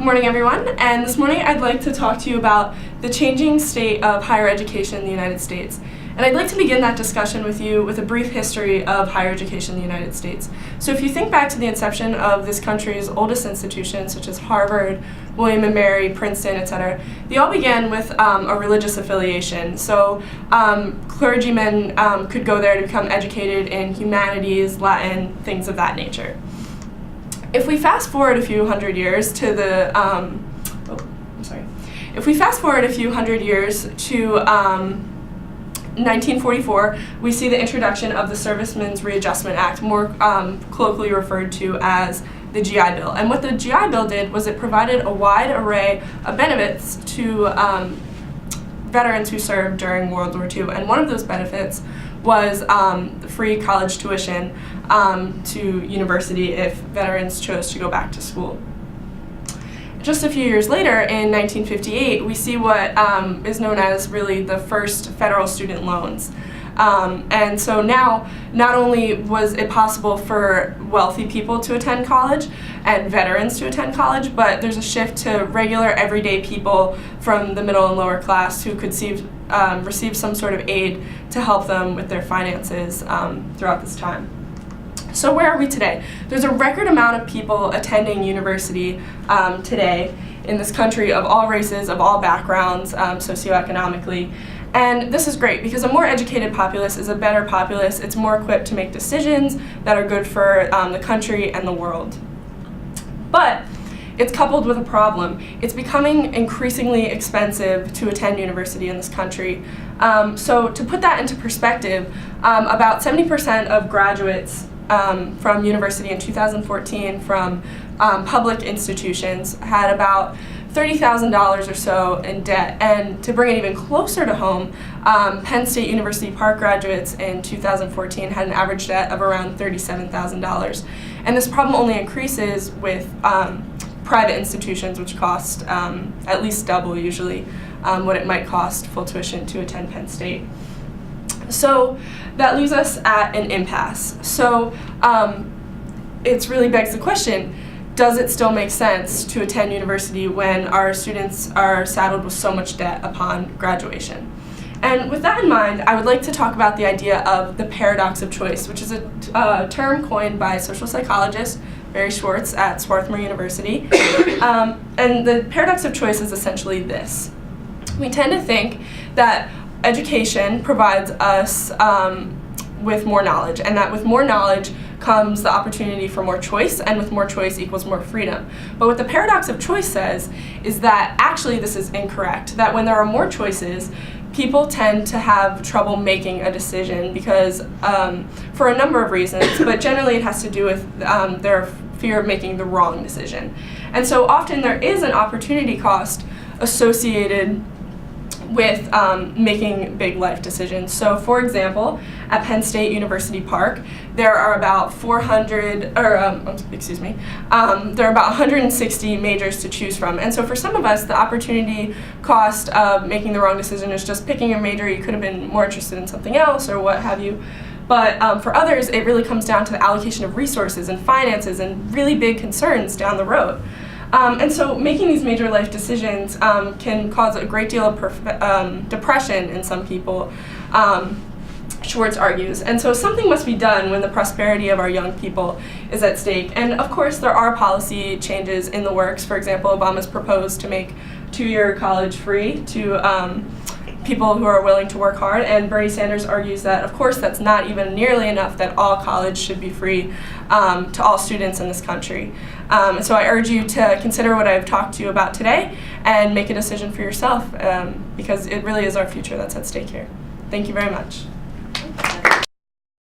morning, everyone, and this morning I'd like to talk to you about the changing state of higher education in the United States. And I'd like to begin that discussion with you with a brief history of higher education in the United States. So if you think back to the inception of this country's oldest institutions, such as Harvard, William and Mary, Princeton, etc., they all began with a religious affiliation. So clergymen could go there to become educated in humanities, Latin, things of that nature. If we fast forward a few hundred years to the, If we fast forward a few hundred years to 1944, we see the introduction of the Servicemen's Readjustment Act, more colloquially referred to as the GI Bill. And what the GI Bill did was it provided a wide array of benefits to veterans who served during World War II. And one of those benefits was free college tuition to university if veterans chose to go back to school. Just a few years later, in 1958, we see what is known as really the first federal student loans. And so now, not only was it possible for wealthy people to attend college and veterans to attend college, but there's a shift to regular, everyday people from the middle and lower class who could receive some sort of aid to help them with their finances throughout this time. So where are we today? There's a record amount of people attending university today in this country of all races, of all backgrounds, socioeconomically. And this is great because a more educated populace is a better populace. It's more equipped to make decisions that are good for the country and the world. But it's coupled with a problem. It's becoming increasingly expensive to attend university in this country. So to put that into perspective, about 70% of graduates from university in 2014 from public institutions had about $30,000 or so in debt. And to bring it even closer to home, Penn State University Park graduates in 2014 had an average debt of around $37,000. And this problem only increases with private institutions, which cost at least double usually what it might cost full tuition to attend Penn State. So that leaves us at an impasse. So it really begs the question, does it still make sense to attend university when our students are saddled with so much debt upon graduation? And with that in mind, I would like to talk about the idea of the paradox of choice, which is a term coined by social psychologist Barry Schwartz at Swarthmore University. And the paradox of choice is essentially this. We tend to think that education provides us with more knowledge, and that with more knowledge comes the opportunity for more choice, and with more choice equals more freedom. But what the paradox of choice says is that actually this is incorrect, that when there are more choices, people tend to have trouble making a decision because for a number of reasons, but generally it has to do with their fear of making the wrong decision. And so often there is an opportunity cost associated with making big life decisions. So for example, at Penn State University Park, there are about 160 majors to choose from. And so for some of us, the opportunity cost of making the wrong decision is just picking a major. You could have been more interested in something else or what have you. But for others, it really comes down to the allocation of resources and finances and really big concerns down the road. And so making these major life decisions can cause a great deal of depression in some people, Schwartz argues. And so something must be done when the prosperity of our young people is at stake. And of course, there are policy changes in the works. For example, Obama's proposed to make two-year college free to people who are willing to work hard, and Bernie Sanders argues that, of course, that's not even nearly enough, that all college should be free to all students in this country. And so I urge you to consider what I've talked to you about today and make a decision for yourself because it really is our future that's at stake here. Thank you very much.